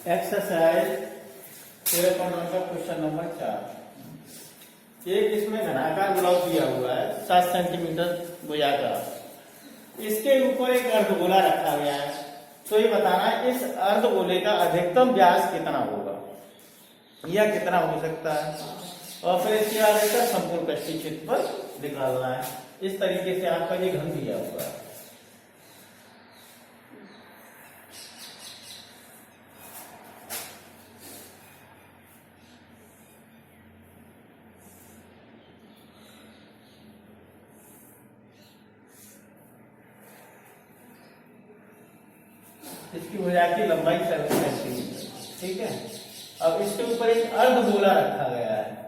Exercise 13.1 का question number 4। एक इसमें घनाकार ब्लॉक दिया हुआ है 7 सेंटीमीटर भुजाकार। इसके ऊपर एक अर्धगोला रखा गया है। तो ये बताना है इस अर्धगोले का अधिकतम व्यास कितना होगा या कितना हो सकता है, और फिर इसके आगे का संपूर्ण पृष्ठीय क्षेत्रफल निकालना है। इस तरीके से आपका ये घन दिया हुआ है। इसकी भुजा की लंबाई 7 सेंटीमीटर, ठीक है। अब इसके ऊपर एक अर्धगोला रखा गया है।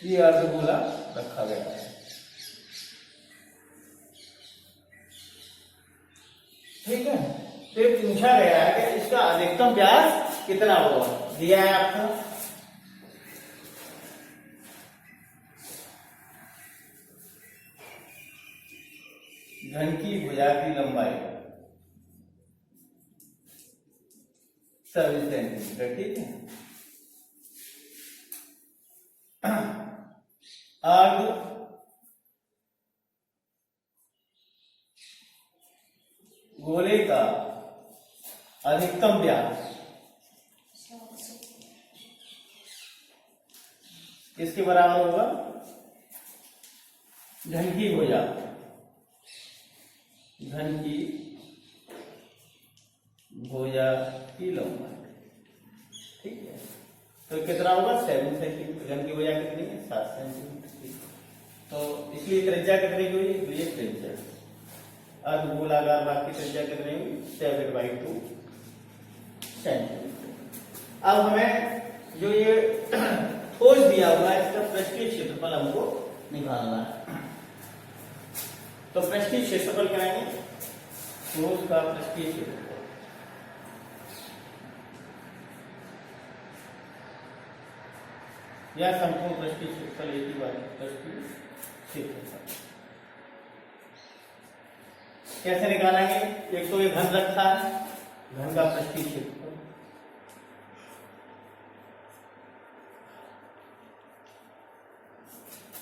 ये अर्धगोला रखा गया है, ठीक है। तो ये पूछा गया है कि इसका अधिकतम व्यास कितना होगा, दिया है आपको। घन की भुजा की लंबाई 7 सेंटीमीटर, ठीक है। अर्ध गोले का अधिकतम व्यास किसके बराबर होगा, घन की भुजा, घन की भुजा की लंबाई, ठीक है। तो कितना होगा 7 सेंटीमीटर। घन की भुजा कितनी है 7 सेंटीमीटर, ठीक है। तो इसलिए त्रिज्या कितनी हुई, तो ये त्रिज्या अर्धगोलाकार भाग की त्रिज्या कितनी हुई 7/2 सेंटीमीटर। अब हमें जो ये ठोस दिया हुआ है इसका पृष्ठीय क्षेत्रफल हमको निकालना है। तो पृष्ठीय क्षेत्रफल कराएंगे, ठोस का पृष्ठीय क्षेत्रफल या संपूर्ण पृष्ठीय क्षेत्रफल, एक ही बात, पृष्ठीय क्षेत्रफल कैसे निकालेंगे। एक तो ये घन रखा है, घन का पृष्ठीय क्षेत्रफल,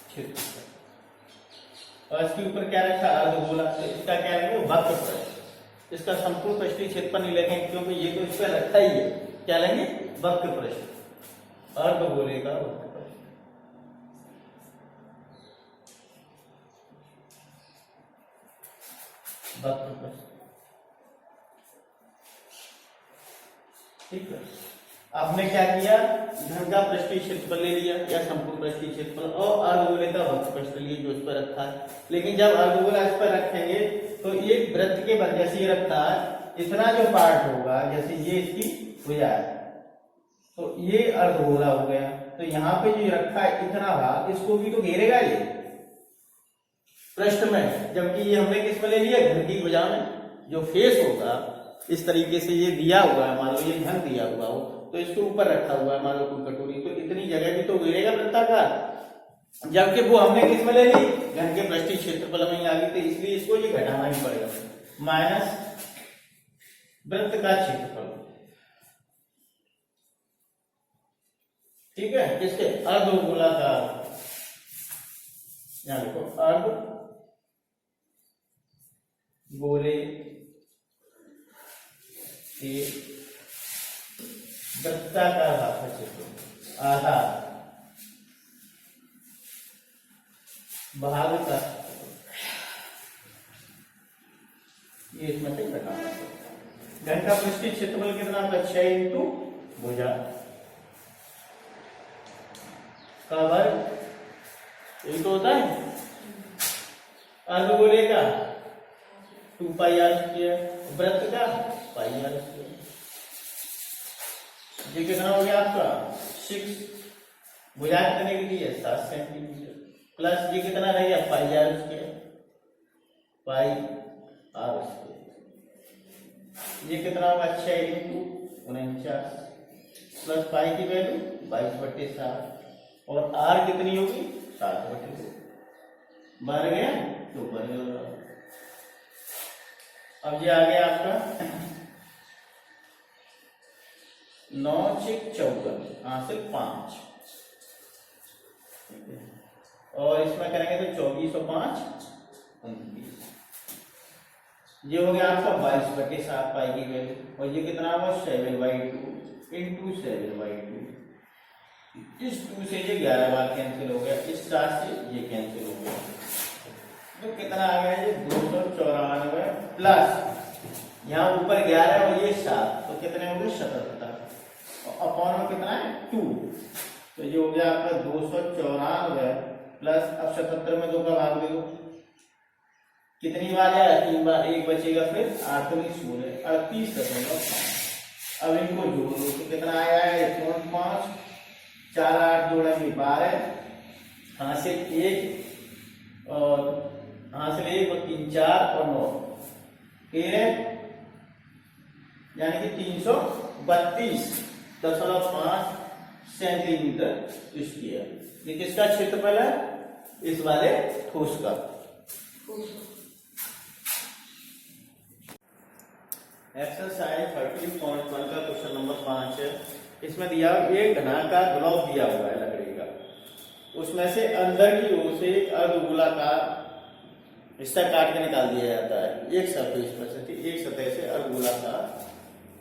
क्षेत्रफल, और इसके ऊपर क्या रखा अर्धगोला, तो इसका क्या लेंगे वक्र पृष्ठ। इसका संपूर्ण पृष्ठीय क्षेत्रफल नहीं लेंगे क्योंकि ये तो इस पर रखा ही है। क्या लेंगे वक्र पृष्ठ, अर्धगोले का वक्र पृष्ठ, वक्र पृष्ठ, ठीक है। आपने क्या किया, घन का पृष्ठीय क्षेत्रफल ले लिया या संपूर्ण पृष्ठीय क्षेत्रफल, और अर्धगोले का वक्र पृष्ठ लिए जो इस पर रखा है। लेकिन जब अर्धगोला इस पर रखेंगे तो एक वृत्त के बाद जैसे ये रखा है, इतना जो पार्ट होगा, जैसे ये इसकी भुजा है तो ये अर्धगोला हो गया। तो यहाँ पे जो रखा है इतना भाग, इसको भी तो घेरेगा ये पृष्ठ में, जबकि ये हमने किस में ले लिया घन की भुजा में। जो फेस होगा इस तरीके से ये दिया हुआ है, मान लो ये घन दिया हुआ हो तो इसके ऊपर रखा हुआ है मान लो कोई कटोरी, तो इतनी जगह भी तो घेरेगा वृत्ताकार, जबकि वो हमने किस में ले ली घन के पृष्ठीय क्षेत्रफल में आ गई। तो इसलिए इसको ये घटाना ही पड़ेगा, माइनस वृत्त का क्षेत्रफल, ठीक है, किसके अर्धगोलाकार, यहां देखो अर्धगोले के वृत्ताकार भाग का क्षेत्रफल, आधार भाग का, ये इसमें से घटाना। घन का पृष्ठीय क्षेत्रफल कितना होगा 6 इंटू भुजा का वर्ग, यही तो होता है। अर्धगोले का 2πr², वृत्त का πr²। ये कितना हो गया आपका 6, भुजा कितने की दी है 7 सेंटीमीटर, प्लस ये कितना रह गया πr², ये कितना होगा 6 इंटू 49 प्लस पाई की वैल्यू 22/7 और आर कितनी होगी 7/2 बन गया तो बन गया। अब ये आ गया आपका 9 6 14 हासिल 5 और इसमें करेंगे तो 24 और 5 29। ये हो गया आपका 22/7 पाई की वैल्यू और ये कितना हुआ 7/2 इंटू 7/2। इस 2 से ये 11 बार कैंसिल हो गया, इस 4 से ये कैंसिल हो गया तो कितना आ गया ये 294 प्लस यहाँ ऊपर 11 और ये 7 तो कितने हो गए 77 और अपॉन में कितना है 2 तो ये हो गया आपका 294 प्लस अब 77 में 2 का भाग दो कितनी बार आया 3 बार, एक बचेगा फिर 8 में 16 38.5। अब इनको जोड़ दो तो कितना आया है 5 4 8 जोड़ेंगे 12 हासिल 1 और हासिल 1 और 3 4 और 9 13 यानी कि 332.5 सेंटीमीटर स्क्वायर। ये किसका क्षेत्रफल है इस वाले ठोस का। एक्सरसाइज 13.1 का क्वेश्चन नंबर 5 है। इसमें दिया एक घनाकार ब्लॉक दिया हुआ है लकड़ी का, उसमें से अंदर की ओर से एक अर्धगोलाकार हिस्सा काट के निकाल दिया जाता है। एक सरफेस पर से एक सतह से अर्धगोलाकार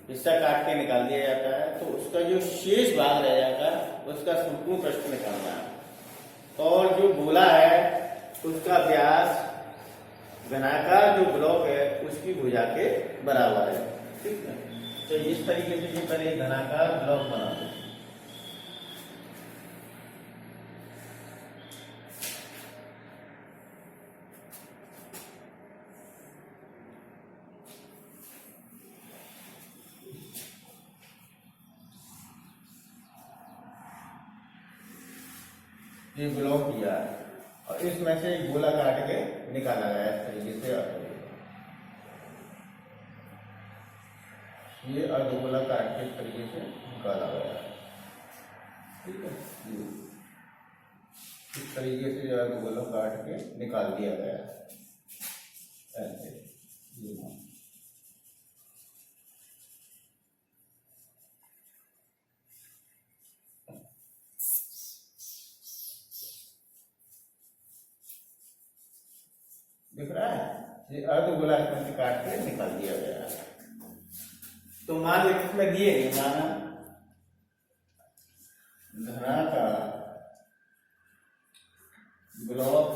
हिस्सा काट के निकाल दिया जाता है तो उसका जो शेष भाग रह जाता है उसका संपूर्ण प्रश्न निकालना है और जो गोला है उसका व्यास घनाकार जो ब्लॉक है उसकी भुजा के बराबर है। ठीक है, तो इस तरीके से ये पहले घनाकार ब्लॉक बना दो। ये ब्लॉक किया है और इसमें से एक गोला काट के निकाला गया इस तरीके से। ये अर्धगोला काट के इस तरीके से निकाला गया है। ठीक है, इस तरीके से अर्धगोला काट के निकाल दिया गया है ऐसे। दिख रहा है, ये अर्धगोला से काट के निकाल दिया गया है। तो मान लीजिए इसमें दिए गए माना घनाकार ब्लॉक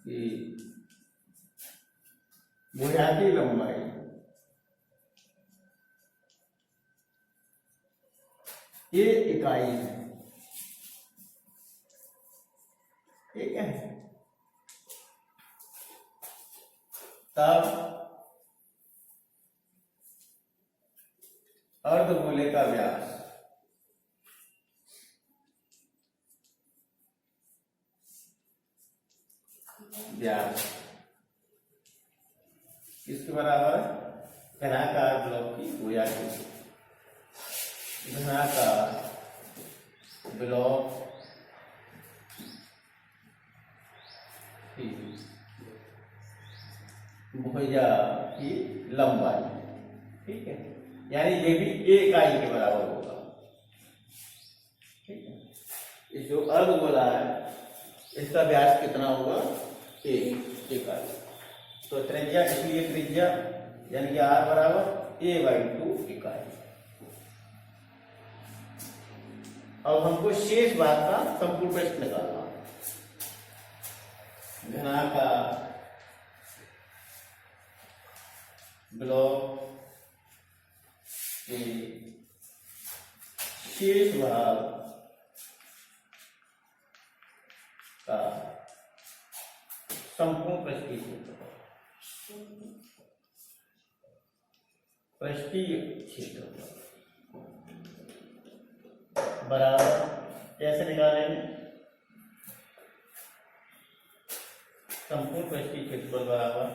की बुनियादी लंबाई ये इकाई है। ठीक है, तब अर्धगोले का व्यास किसके बराबर घनाकार ब्लॉक की भुजा की। घनाकार ब्लॉक की भुजा की लंबाई। ठीक है, यानी ये भी एक इकाई के बराबर होगा। ठीक है, ये जो अर्धगोला है इसका व्यास कितना होगा 1 इकाई। तो त्रिज्या इसलिए त्रिज्या यानी कि r बराबर a/2 इकाई। अब हमको शेष भाग का संपूर्ण प्रश्न निकालना। घनाकार ब्लॉक के शेष भाग का संपूर्ण पृष्ठीय क्षेत्रफल। पृष्ठीय क्षेत्रफल बराबर कैसे निकालेंगे? संपूर्ण पृष्ठीय क्षेत्रफल बराबर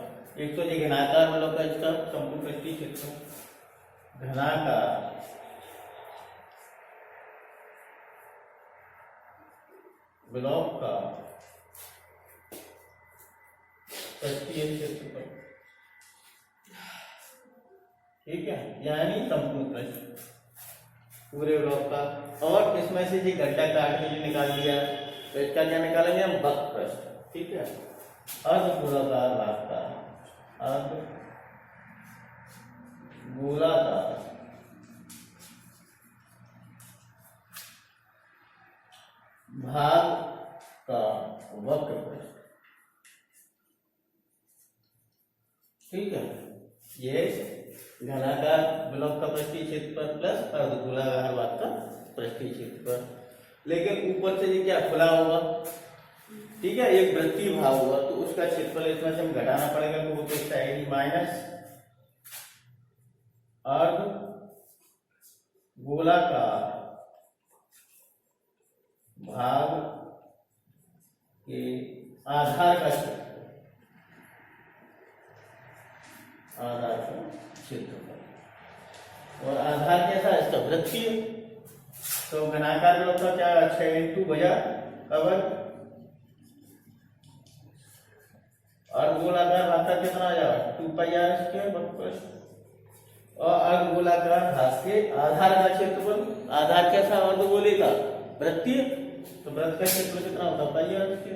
एक तो ये घनाकार ब्लॉक का इसका संपूर्ण पृष्ठीय क्षेत्रफल घनाकार ब्लॉक का पृष्ठीय क्षेत्रफल, ठीक है, यानी संपूर्ण पृष्ठ पूरे ब्लॉक का। और इसमें से जो गड्ढा काट के जो निकाल दिया तो इसका क्या निकालेंगे हम, वक्र पृष्ठ, ठीक है। अर्ध गोलाकार भाग का, अर्ध गोलाकार भाग का वक्र पृष्ठ, ठीक है। ये घनाकार ब्लॉक का पृष्ठीय क्षेत्रफल प्लस अर्धगोलाकार भाग का पृष्ठीय क्षेत्रफल। लेकिन ऊपर से ये क्या खुला होगा, ठीक है, एक वृत्तीय भाग होगा तो उसका क्षेत्रफल इसमें से हम घटाना पड़ेगा, तो वो कितना आएगी माइनस अर्ध गोलाकार भाग के आधार का क्षेत्रफल, आधार का क्षेत्रफल। और आधार कैसा है इसका, वृत्तीय, तो घनाकार ब्लॉक का क्या 6 इंटू भुजा का वर्ग, और गोलाकार भाग का कितना आ जाएगा 2πr²। और अर्धगोलाकार भाग के आधार का क्षेत्रफल, आधार कैसा अर्धगोले का, वृत्तीय, तो वृत्त का क्षेत्रफल कितना होता है πr²।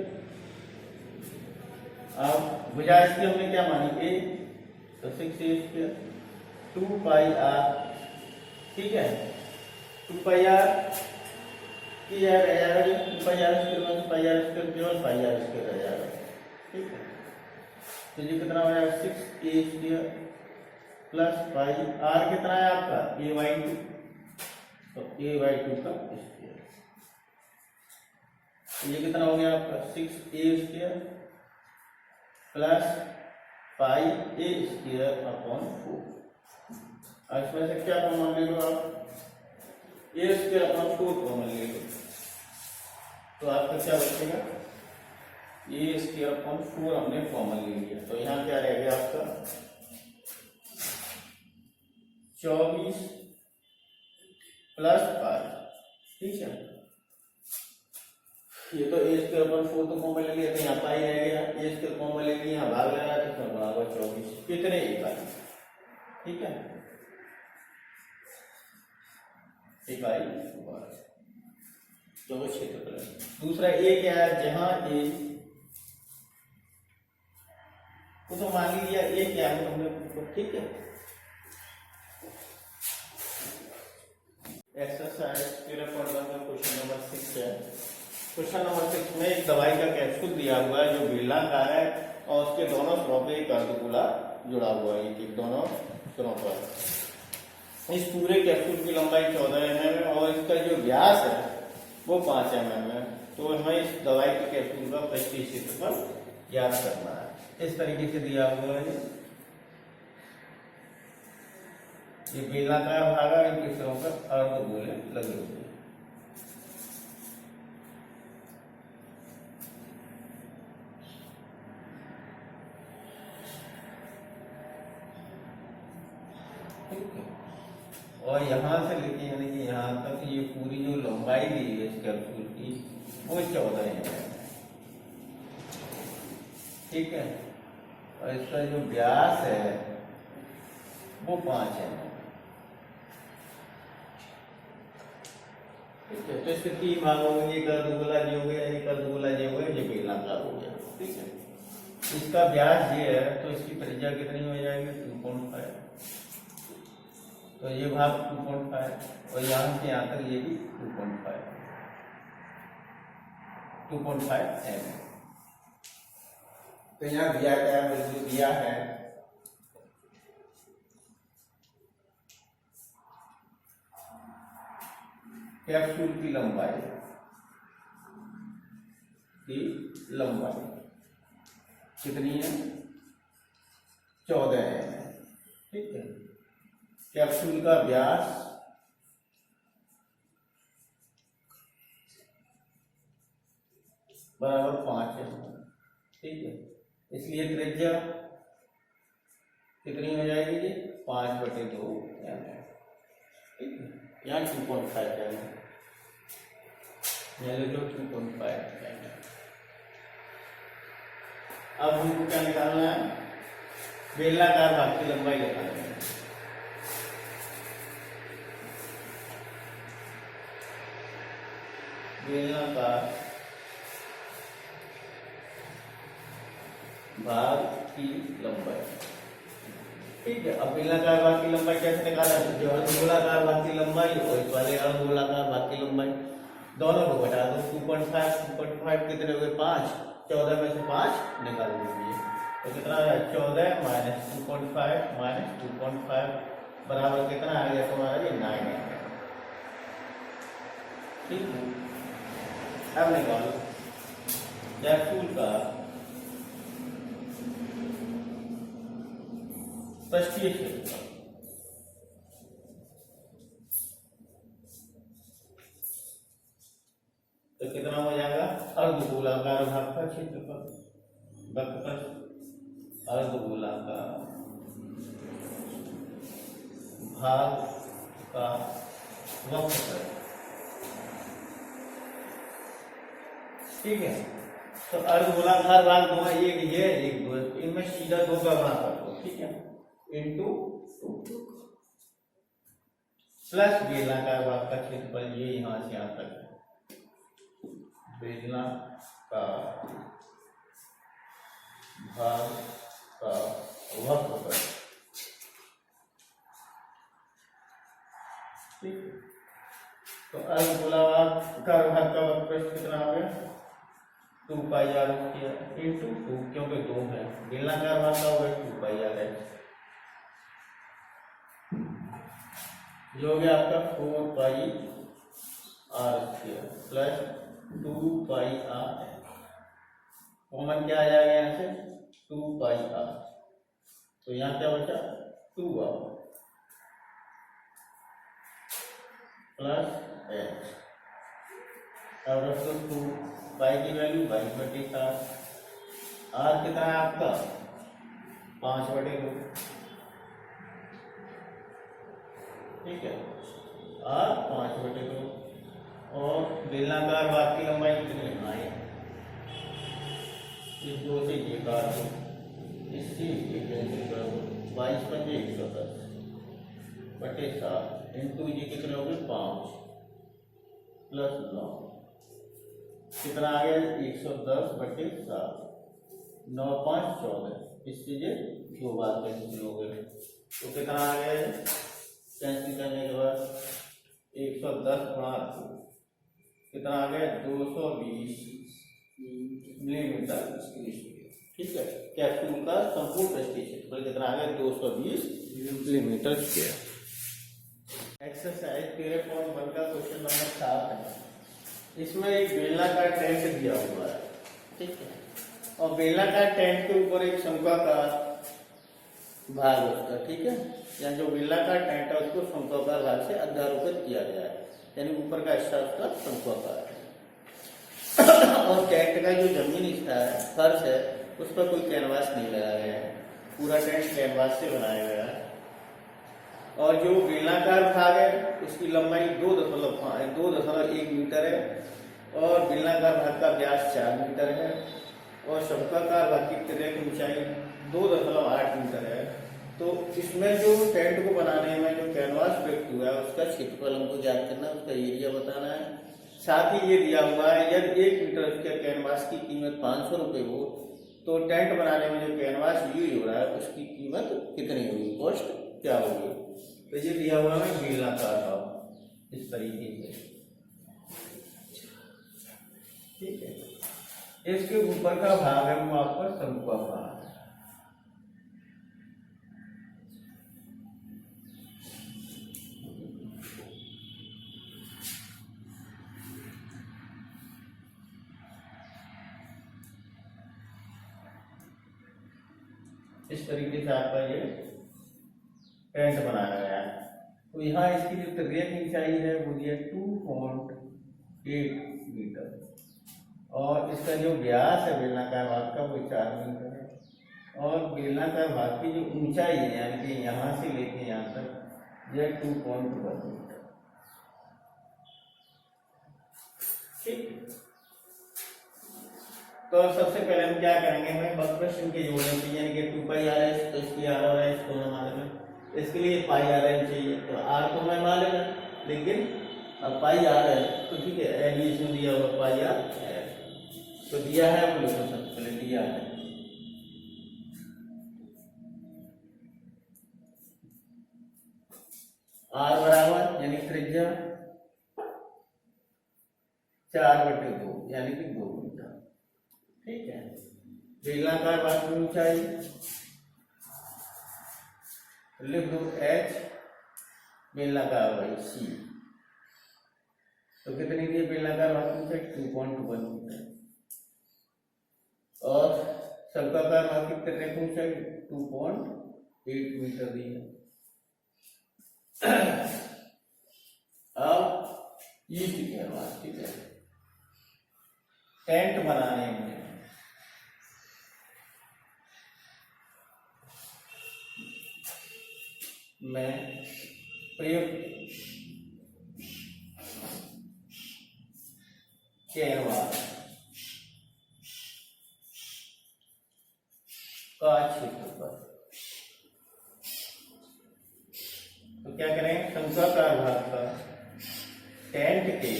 अब भुजा इसकी हमने क्या मानी a, तो 6a², 2πr, ठीक है, 2πr की रह जाएगा, 2πr² πr² केवल πr² रह जाएगा, ठीक है। तो ये कितना हो जाएगा 6a² प्लस पाई, r कितना है आपका a/2, तो a/2 का स्क्वायर। ये कितना हो गया आपका 6a² प्लस पाई a²/4। इसमें से क्या कॉमन ले लो आप, a²/4 कॉमन ले लो, तो आपका क्या बचेगा a²/4 हमने कॉमन ले लिया, तो यहाँ क्या रह गया आपका 24 प्लस पाई, ठीक है। ये तो a²/4 तो कॉमन ले लिया, तो यहाँ पाई रह गया, a² कॉमन ले लिया, यहाँ भाग लगा तो इसमें बराबर 24, कितने इकाई, ठीक है, इकाई जो क्षेत्रफल। दूसरा ए क्या है, जहां ए को तो मान लिया ए क्या है हमने, ठीक है। एक्सरसाइज 13.1 का क्वेश्चन नंबर 6 है। क्वेश्चन नंबर 6 में एक दवाई का कैप्सूल दिया हुआ है जो बेलनाकार है और उसके दोनों सिरों पे एक अर्धगोला जुड़ा हुआ है, एक दोनों सिरों पर। इस पूरे कैप्सूल की लंबाई 14 mm है और इसका जो व्यास है वो 5 mm है। तो हमें इस दवाई के कैप्सूल का पृष्ठीय क्षेत्रफल ज्ञात करना है। इस तरीके से दिया हुआ है, ये बेलनाकार भाग है, इनके सिरों पर अर्धगोले लगे हुए हैं। और यहां से लेके यानी कि यहां तक ये पूरी जो लंबाई दी है इस कैप्सूल की वो 14 है, ठीक है। और इसका जो व्यास है वो 5 है, ठीक है। तो इसके 3 भाग हो गए, एक अर्धगोला ये हो गया, एक अर्धगोला ये हो गया, ये बेलनाकार हो गया, ठीक है। इसका व्यास ये है तो इसकी त्रिज्या कितनी हो जाएगी 2.5, तो ये भाग 2.5 और यहां से यहां तक ये भी 2.5 mm। तो यहाँ दिया गया बिल्कुल दिया है कैप्सूल की लंबाई कितनी है 14 है, ठीक है। कैप्सूल का व्यास बराबर 5 है, ठीक है। इसलिए त्रिज्या कितनी हो जाएगी जी 5/2 mm, यहाँ 2.5 जाएगा, यहाँ जो 2.5 जाएगा। अब हमको क्या निकालना है, बेलनाकार भाग की लंबाई निकालनी है। बेलनाकार भाग की लंबाई, ठीक है। अब बेलनाकार भाग की लंबाई कैसे निकाला, जो अर्धगोलाकार भाग की लंबाई और इस वाले अर्धगोलाकार भाग की लंबाई दोनों को घटा दो। 2.5 कितने हो गए 5, 14 में से 5 निकाल दीजिए तो कितना है 14 माइनस 2.5 बराबर कितना आ गया तुम्हारा, ये 9 है, ठीक है। अब निकालो कैप्सूल का पृष्ठीय क्षेत्रफल, तो कितना हो जाएगा, अर्धगोलाकार भाग का क्षेत्रफल, वक्रपृष्ठ अर्धगोलाकार भाग का वक्रपृष्ठ, ठीक है। तो अर्धगोलाकार भाग दो है, एक ये एक दो, इनमें सीधा 2 का भाग कर दो, ठीक है, इंटू 2 प्लस बेलनाकार भाग का क्षेत्रफल, ये यहां से यहां तक है, बेलनाकार भाग का वक्रपृष्ठ, ठीक है। तो अर्धगोलाकार भाग का वक्रपृष्ठ कितना हो गया, 2 पाई आर इंटू 2, क्योंकि 2 है, बेलनाकार भाग का हो गया 2 पाई आर एक्स, जो हो गया आपका 4 pi r square plus 2 pi r x, common क्या आ जाएगा यहाँ से 2 पाई आर, तो यहाँ क्या बचा 2 आर प्लस एक्स। अब रख दो 2 पाई की वैल्यू 22/7, आर कितना है आपका 5/2, ठीक है, आर 5/2, और बेलनाकार भाग की लंबाई कितनी है, इस 2 से ये काट दो, इससे ये कैंसिल कर दो, 22 पंजे 110/7 इंटू ये कितने हो गए 5 प्लस 9, कितना आ गया 110/7, 9 5 14, इससे ये 2 बार कैंसिल हो गए, तो कितना आ गया कैंसिल करने के बाद 110 गुणा 2 कितना आ गया 220 मिलीमीटर, ठीक है। कैप्सूल का संपूर्ण पृष्ठीय क्षेत्रफल कितना आ गया 220 मिलीमीटर स्क्वायर। एक्सरसाइज 13.1 का क्वेश्चन नंबर 7 है। इसमें एक बेलनाकार टेंट दिया हुआ है, ठीक है, और बेलनाकार टेंट के ऊपर एक शंक्वाकार भाग उसका, ठीक है, या जो बेलनाकार टेंट है उसको शंक्वाकार भाग से अध्यारोपित किया गया है, यानी ऊपर का हिस्सा उसका शंक्वाकार है और टेंट का जो जमीन हिस्सा है, फर्श है, उस पर कोई कैनवास नहीं लगाया गया है, पूरा टेंट कैनवास से बनाया गया है। और जो बेलनाकार भाग है उसकी लंबाई 2.1 मीटर है, और बेलनाकार भाग का व्यास 4 मीटर है, और शंक्वाकार भाग की तिर्यक ऊंचाई 2.8 मीटर है। तो इसमें जो टेंट को बनाने में जो कैनवास प्रयुक्त हुआ है उसका क्षेत्रफल हमको ज्ञात करना है, उसका एरिया बताना है। साथ ही ये दिया हुआ है यदि 1 मीटर उसके कैनवास की कीमत 500 रुपये हो तो टेंट बनाने में जो कैनवास यूज हो रहा है उसकी कीमत कितनी होगी, कॉस्ट क्या होगी। तो ये दिया हुआ है बेलनाकार भाग इस तरीके से, ठीक है। इसके ऊपर का भाग है वो आपका शंक्वाकार है। इस तरीके से आपका ये टेंट बनाया गया है। तो यहाँ इसकी जो तिर्यक ऊंचाई है वो दिया 2.8 मीटर, और इसका जो व्यास है बेलनाकार भाग का वो 4 मीटर है, और बेलनाकार भाग की जो ऊंचाई है यानी कि यहाँ से लेके यहाँ तक यह 2.1 मीटर, ठीक। तो सबसे पहले हम क्या करेंगे, हमें वक्र इनके जोड़ने चाहिए, यानी कि 2 पाई आर एस, तो इसकी आर और एस दोनों मालूम है, इसके लिए पाई आर एन चाहिए, तो आर तो मैं मालूम है, लेकिन अब पाई आर है तो ठीक है, एल इसमें दिया हुआ पाई आर है, तो दिया है वो लिखो, सबसे पहले दिया है आर बराबर यानी त्रिज्या 4/2 यानी कि 2 मीटर, ठीक है। बेलनाकार बात में ऊंचाई लिख दो h, बेलनाकार बाई c, तो कितनी दी बेलनाकार बात में ऊंचाई 2.1 मीटर, और सर्कलाकार बात की कितने की ऊंचाई 2.8 मीटर दी है। अब ये ठीक है बात, ठीक है। टेंट बनाने में मैं प्रयुक्त कैनवास का क्षेत्रफल, तो क्या करें, शंक्वाकार भाग का टेंट के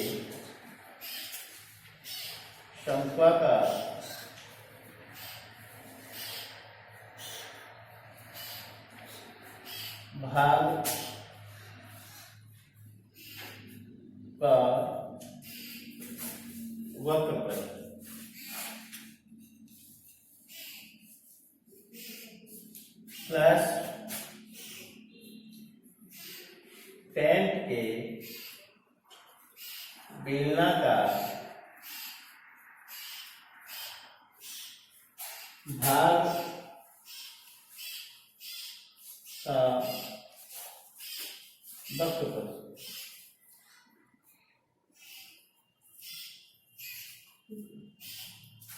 शंक्वाकार भाग का वक्रफल प्लस टेंट के बेलनाकार भाग का वक्रफल,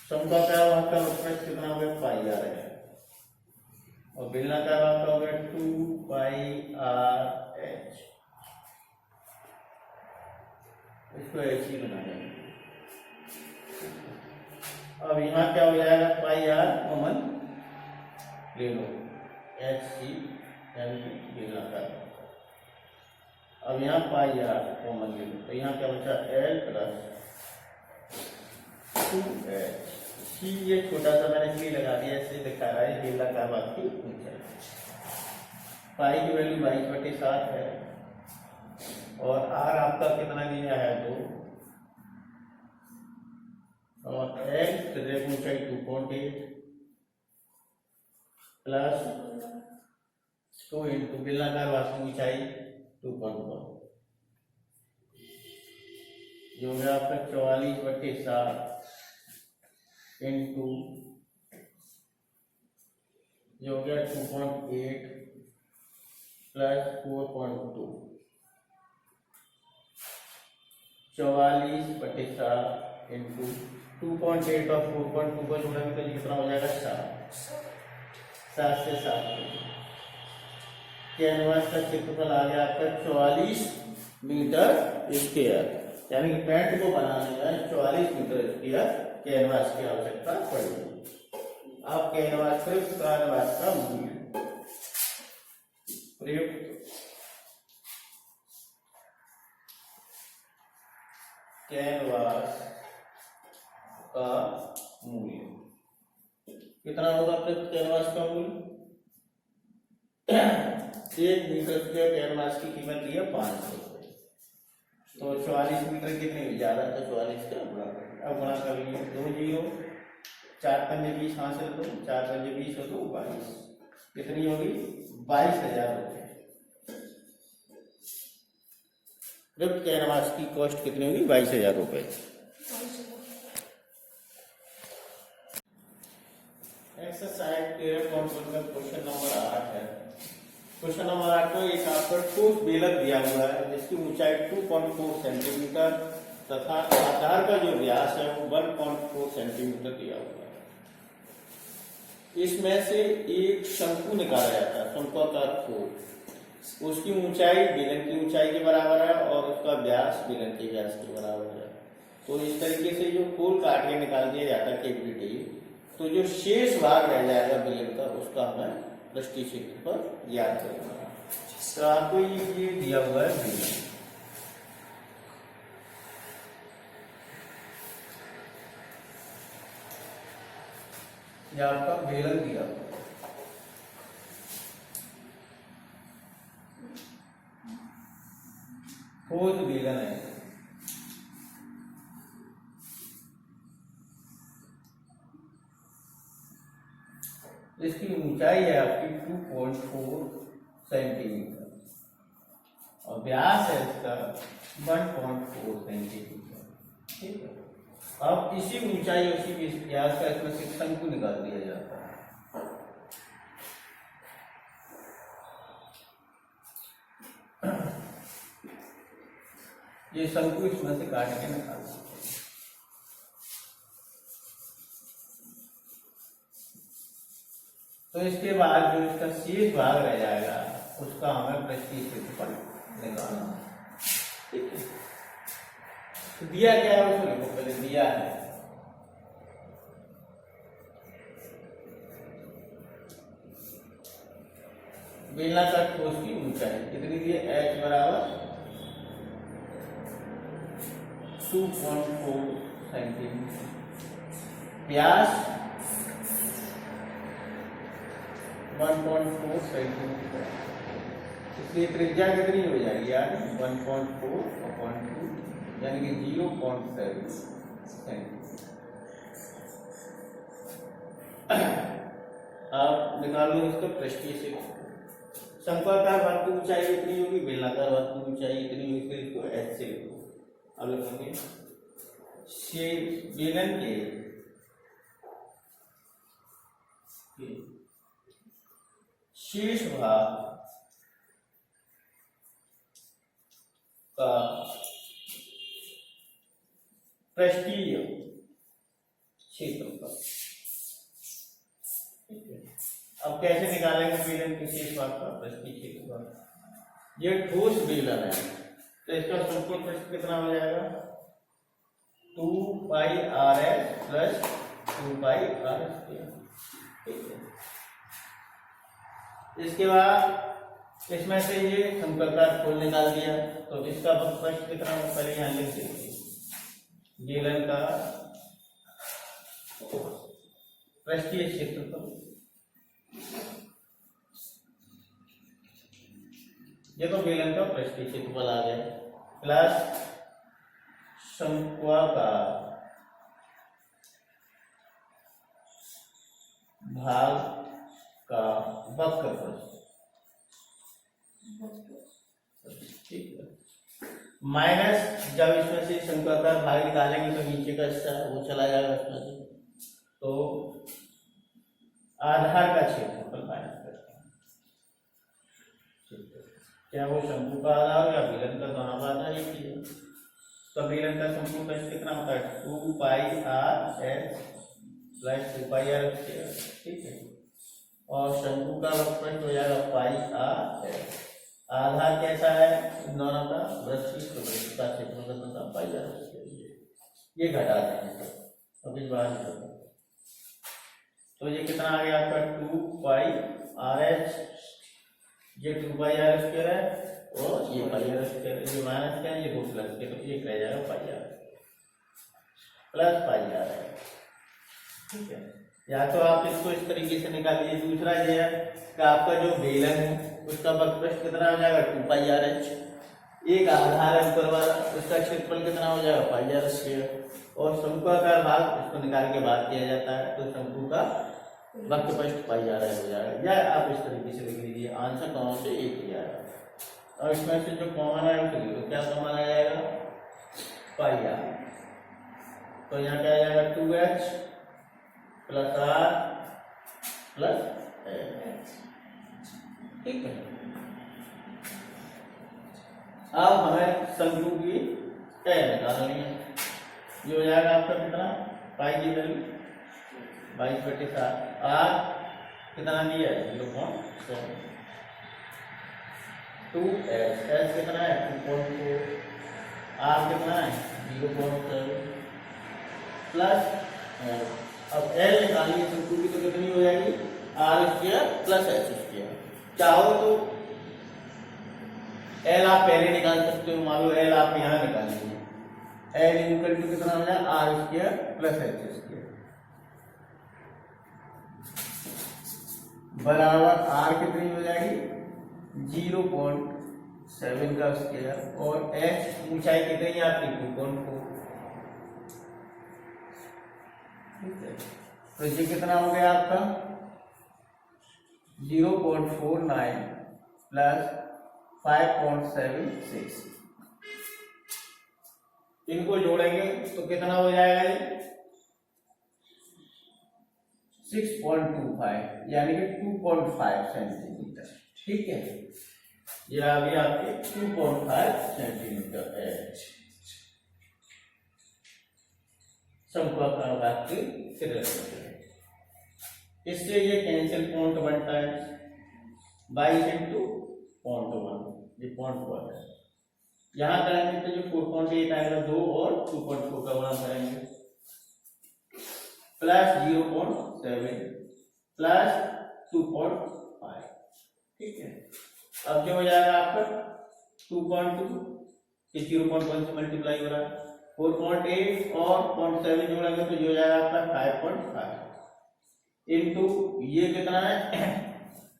समकोणाकार भाग का वक्रफल कितना हो गया, पाई आर है, और बेलनाकार भाग का हो गया 2 पाई आर एच, इसको एच ही बना देंगे। अब यहाँ क्या हो जाएगा, पाई आर कॉमन ले लो, एच सी यानी बेलनाकार, अब यहाँ पाई आर कॉमन ले लो, तो यहाँ क्या बचा एल प्लस 2h, सी ये छोटा सा मैंने इसलिए लगा दिया, इसलिए दिखा रहा है बेलनाकार भाग की ऊंचाई, पाई की वैल्यू 22/7 है, और आर आपका कितना दिया है 2, और एल त्रिज्या की ऊंचाई 2.8 प्लस 2 इंटू बेलनाकार भाग की ऊंचाई 2.1, जो है आपका 44/7 इंटू जो हो गया 2.8 प्लस 4.2, 44/7 इंटू 2.8 और 4.2 को जोड़ेंगे तो कितना हो जाएगा 7 से 7, कैनवास का क्षेत्रफल आ गया आपका 44 मीटर स्क्वायर, यानी कि टेंट को बनाने में 44 मीटर स्क्वायर कैनवास की आवश्यकता पड़ेगी। अब कैनवास का मूल्य प्रयुक्त कैनवास का मूल्य कितना होगा, प्रयुक्त कैनवास का मूल्य 1 मीटर स्क्वायर कैनवास की कीमत दी है 500 रुपये, तो 44 मीटर कितने ज्यादा, तो 44 का गुणा करेंगे, अब गुणा कर लिए 2 जीरो, 4 पंजे 20 हासिल 2, 4 पंजे 20 हो तो 22, कितनी होगी 22,000 रुपये। प्रयुक्त कैनवास की कॉस्ट कितनी होगी 22,000 रुपये। एक्सरसाइज 13.1 का क्वेश्चन नंबर 8 है। क्वेश्चन नंबर 8 को एक आपका ठोस बेलक दिया हुआ है जिसकी ऊंचाई 2.4 सेंटीमीटर तथा आधार का जो व्यास है वो 1.4 सेंटीमीटर दिया हुआ है। इसमें से एक शंकु निकाला जाता है, शंक्वाकार ठोस, उसकी ऊंचाई बेलन की ऊंचाई के बराबर है और उसका व्यास बेलन के व्यास के बराबर है। तो इस तरीके से जो पोल काट के निकाल दिया जाता है कैपिटी, तो जो शेष भाग रह जाएगा बेलन का उसका हमें पृष्ठीय क्षेत्रफल ज्ञात करना है। तो आपको ये दिया हुआ है बेलन, ये आपका बेलन दिया हुआ है। ठोस बेलन है, इसकी ऊंचाई है आपकी 2.4 सेंटीमीटर और व्यास है इसका 1.4 सेंटीमीटर। ठीक है, अब इसी ऊंचाई उसी व्यास का इसमें से शंकु निकाल दिया जाता है। ये शंकु इसमें से काट के निकाल दिया। तो इसके बाद जो इसका शेष भाग रह जाएगा उसका हमें पृष्ठीय क्षेत्रफल निकालना है। ठीक है, तो दिया क्या है उसको लिखो, पहले दिया है बेलनाकार ठोस की ऊंचाई कितनी दी है, h बराबर 2.4 सेंटीमीटर, व्यास 1.4 सेंटीमीटर, इसलिए त्रिज्या कितनी हो जाएगी यार 1.4/2 यानी कि 0.7 सेंटीमीटर। आप निकाल लो इसका पृष्ठीय क्षेत्रफल। शंक्वाकार भाग की ऊंचाई इतनी होगी, बेलनाकार भाग की ऊंचाई इतनी होगी, फिर इसको h से लिखो। अब लिखेंगे बेलन के शेष भाग का पृष्ठीय क्षेत्रफल। अब कैसे निकालेंगे बेलन के शेष भाग का पृष्ठीय क्षेत्रफल। ये ठोस बेलन है तो इसका संपूर्ण पृष्ठ कितना हो जाएगा 2πrs प्लस 2πr²। ठीक है, इसके बाद इसमें से ये समतलकार खोल निकाल दिया तो इसका पृष्ठ कितना हो, पहले यहाँ लिख दीजिए बेलन का पृष्ठीय क्षेत्रफल। ये तो बेलन का पृष्ठीय क्षेत्रफल आ गया प्लस शंक्वाकार भाग का वक्रपथ। ठीक है, माइनस जब इसमें से शंक्वाकार भाग निकालेंगे तो नीचे का हिस्सा वो चला जाएगा इसमें से, तो आधार का क्षेत्रफल माइनस करते हैं। क्या वो शंकु का आधार या बेलन का दोनों का आधार एक ही है। तो बेलन का संपूर्ण पृष्ठ कितना होता है 2πrs प्लस 2πr²। ठीक है, और शंकु का वक्रपथ हो जाएगा πrs। आधार कैसा है इन दोनों का, वृत्त का क्षेत्रफल कितना πr²। ये घटा देंगे अब इस बार तो ये कितना आ गया आपका 2πrs, ये 2πr² है और ये πr², ये माइनस क्या है ये 2 प्लस के, तो एक रह जाएगा πr प्लस πr है। ठीक है, या तो आप इसको इस तरीके से निकालिए। दूसरा ये है कि आपका जो बेलन है उसका वक्रपथ कितना हो जाएगा 2πrh, एक आधार है ऊपर वाला उसका क्षेत्रफल कितना हो जाएगा πr², और शंक्वाकार भाग इसको निकाल के बात किया जाता है तो शंकु का वक्रपथ πr हो जाएगा। या आप इस तरीके से लिख लीजिए, आंसर दोनों से एक ही आएगा। और इसमें से जो कॉमन है उसे लिखो, क्या कॉमन आ जाएगा πr, तो यहाँ क्या आ जाएगा 2h plus r plus h। ठीक है, अब हमें शंकु की एल निकालनी है। ये हो जाएगा आपका कितना पाई की वैल्यू 22/7, r कितना दिया है 0.7, 2h, h कितना है 2.4, r कितना है 0.7। प्लस अब एल निकालनी है शंकु की तो कितनी हो जाएगी R square plus H square. चाहो तो एल आप पहले निकाल सकते हो, मान लो एल आप यहाँ निकालेंगे, एल इक्वल टू कितना हो जाएगा R square plus H square बराबर आर कितनी हो जाएगी 0.7 का स्क्वायर और एच ऊंचाई कितनी है आपकी 2.4। ठीक है, तो ये कितना हो गया आपका 0.49 प्लस 5.76। इनको जोड़ेंगे तो कितना हो जाएगा ये 6.25 यानी कि 2.5 सेंटीमीटर। ठीक है, ये आ गया आपके 2.5 सेंटीमीटर है समकोण की त्रिज्या। इससे ये कैंसिल 0.1 टाइम्स 22 इंटू 0.1, ये 0.1 है। यहाँ करेंगे तो जो 4.8 आएगा 2 और 2.4 का गुणा करेंगे प्लस 0.7 प्लस 2.5। ठीक है, अब जो हो जाएगा आपका 2.2 0.1 से मल्टीप्लाई हो रहा है 4.8 और 0.7 जोड़ेंगे तो जो हो जाएगा आपका 5.5 इंटू ये कितना है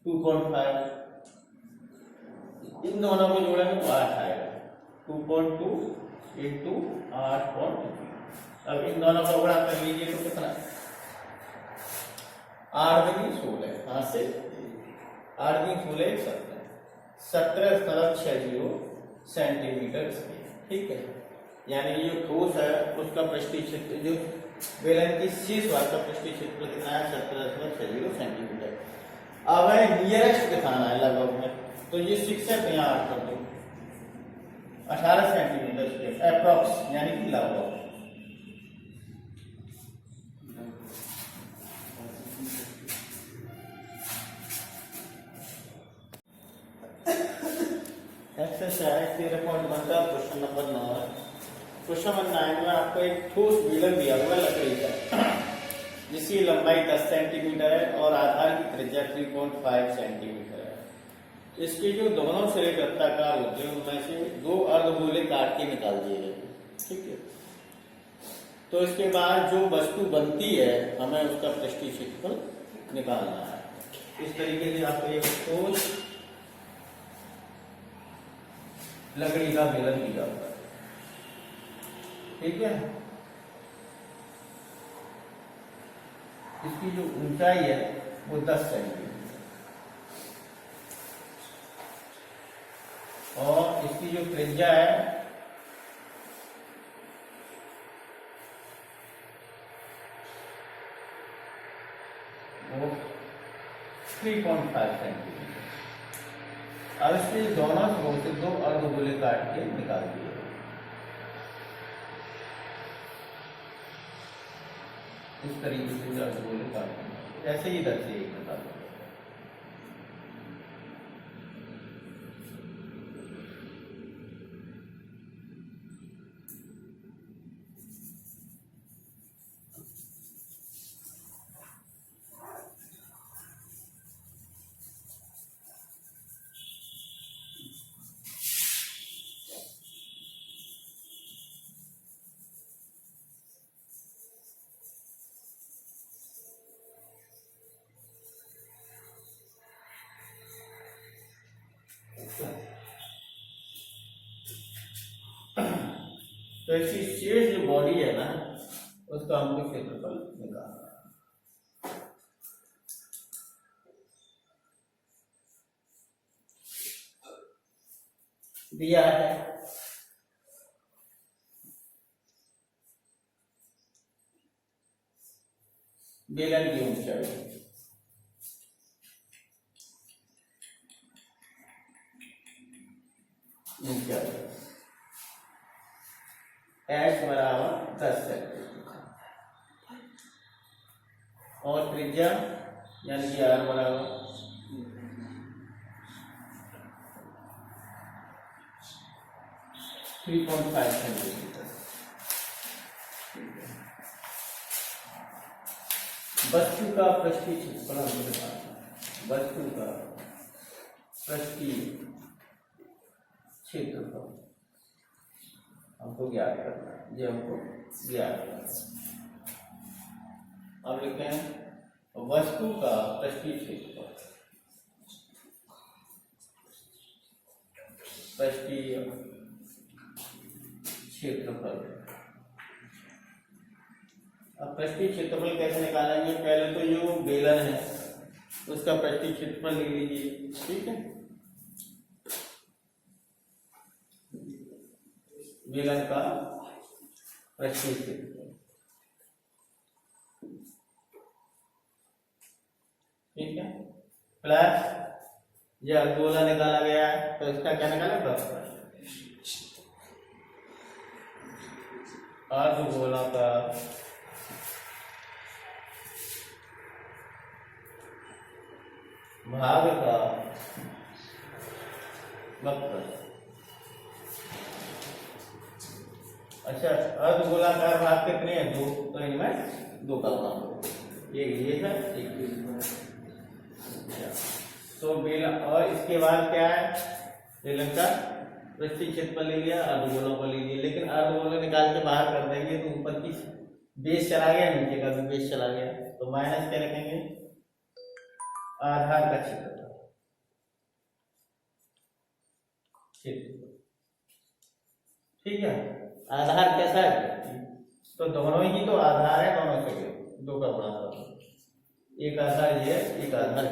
2.5, इन दोनों को जोड़ेंगे तो 8 आएगा 2.2 इंटू 8.2। अब इन दोनों का गुणा कर लीजिए तो कितना 8 दूनी 16, कहां से 8 दूनी 16 17.60 सेंटीमीटर। ठीक है, यानी ये ठोस है उसका पृष्ठीय क्षेत्र जो बेलन की शीर्ष भाग का पृष्ठीय क्षेत्र कितना है 17.60 सेंटीमीटर। अब है नियरेस्ट दिखाना है लगभग में, तो ये 6 है तो यहाँ 8 कर दो 18 सेंटीमीटर अप्रॉक्स यानी कि लगभग। एक्सरसाइज 13.1 का क्वेश्चन नंबर 9 है। क्वेश्चन नंबर 9 में आपको एक ठोस बेलन दिया हुआ है लकड़ी का जिसकी लंबाई 10 सेंटीमीटर है और आधार की त्रिज्या 3.5 सेंटीमीटर है। इसके जो दोनों सिरे वृत्ताकार होते हैं उनमें से 2 अर्धगोले काट के निकाल दिए गए। ठीक है, तो इसके बाद जो वस्तु बनती है हमें उसका पृष्ठीय क्षेत्रफल निकालना है। इस तरीके से आपको एक ठोस लकड़ी का बेलन दिया हुआ है। ठीक है, इसकी जो ऊंचाई है वो 10 सेंटीमीटर और इसकी जो त्रिज्या है वो 3.5 सेंटीमीटर। अब इसके दोनों से 2 अर्धगोले काट के निकाल दिए। इस तरीके से अर्धगोले काट दिए, ऐसे ही इधर से एक निकाल दिया। तो इसकी शेष जो बॉडी है ना उसका हमको क्षेत्रफल निकालना है। दिया है बेलन की ऊंचाई एच बराबर 10 सेंटीमीटर और त्रिज्या यानी कि आर बराबर 3.5 सेंटीमीटर। वस्तु का पृष्ठीय क्षेत्रफल हमको बताना है। वस्तु का पृष्ठीय क्षेत्रफल हमको ज्ञात करना है, ये हमको ज्ञात करना है। अब लिखते हैं वस्तु का पृष्ठीय क्षेत्रफल, पृष्ठीय क्षेत्रफल। अब पृष्ठीय क्षेत्रफल कैसे निकालेंगे? पहले तो जो बेलन है उसका पृष्ठीय क्षेत्रफल ले लीजिए, ठीक है। बेलन का पृष्ठीय क्षेत्रफल, ठीक है, प्लस यह अर्धगोला निकाला गया है तो इसका क्या निकालेंगे? अर्धगोला का भाग का वक्र। अच्छा, अर्धगोलाकार भाग कितने हैं? दो, तो इनमें दो का गुणा, एक ये था, एक ये। तो बेलन, और इसके बाद क्या है? बेलन का पृष्ठीय क्षेत्रफल ले लिया, अर्धगोलों को ले लिया, लेकिन अर्धगोले निकाल के बाहर कर देंगे तो ऊपर की बेस चला गया, नीचे का भी बेस चला गया, तो माइनस क्या रखेंगे? आधार का क्षेत्रफल, ठीक है। आधार कैसा है? तो दोनों ही तो आधार है, दोनों के दो का गुणा करो, एक आधार ये, एक आधार ये।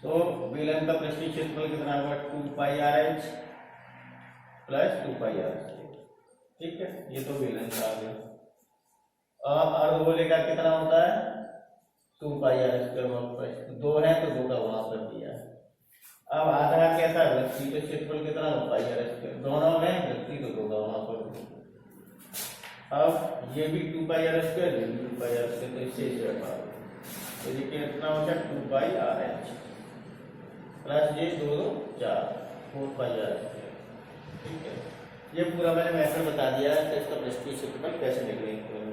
तो बेलन का पृष्ठीय क्षेत्रफल कितना होगा? 2πr(h) प्लस 2πr², ठीक है। ये तो बेलन का आ गया। अब अर्धगोले का कितना होता है? 2πr², दो है तो दो का गुणा कर दिया। अब आधार कैसा है? वृत्तीय का क्षेत्रफल कितना? 2πr², दोनों में वृत्तीय तो दो का गुणा कर दिया। अब ये भी 2πr², ये भी 2πr², तो इससे इसे हटा दो, तो ये कितना हो जाए? 2πr(h) प्लस ये 2 2 4 4πr², ठीक है। ये पूरा मैंने मेथड बता दिया है कि इसका पृष्ठीय क्षेत्रफल कैसे निकलेंगे।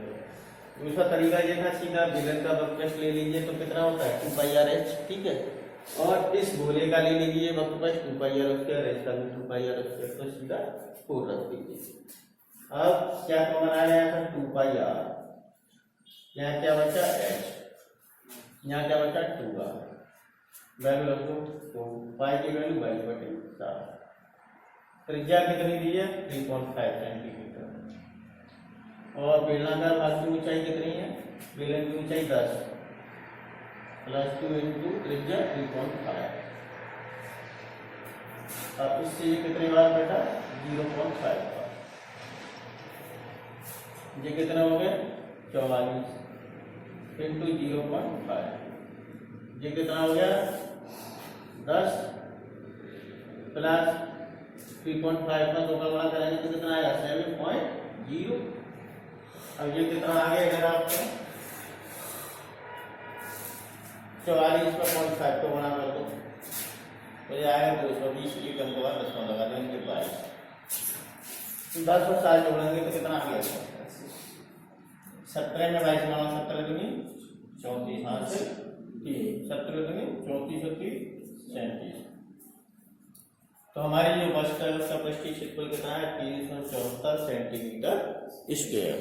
दूसरा तरीका ये था, सीधा बेलन का वक्रपृष्ठ ले लीजिए तो कितना होता है? 2πr(h), ठीक है। और इस गोले का ले लीजिए वक्रपृष्ठ 2πr², इसका भी 2πr², तो सीधा 4 रख दीजिए। अब क्या कॉमन आया था? 2πr, यहाँ क्या बचा? h, यहाँ क्या बचा? 2r, वैल्यू रखो, तो पाई की वैल्यू 22/4। त्रिज्या कितनी दी है? 3.5 सेंटीमीटर। और बेलनाकार भाग की ऊंचाई कितनी है? बेलन की ऊंचाई 10 प्लस 2 इंटू त्रिज्या 3.5। अब इससे ये कितने बार बेटा? 0.5 बार। ये कितना हो गया? 44 इंटू 0.5, ये कितना हो गया? 10 प्लस 3.5 में 2 का गुणा करेंगे तो कितना आएगा? 7.0। अब ये कितना आ गया? अगर आपको 44 में 0.5 को गुणा कर दो तो ये आएगा 220, ये कम के बाद 10 लगा देंगे 22, 10 और 7 जोड़ेंगे तो कितना आ गया? 17 में 22 गुणा 17 दूनी 34, हाथ से 3, 17 दूनी 34 और 3 37। तो हमारी जो वस्तु है उसका पृष्ठीय क्षेत्रफल कितना है? 374 सेंटीमीटर स्क्वायर।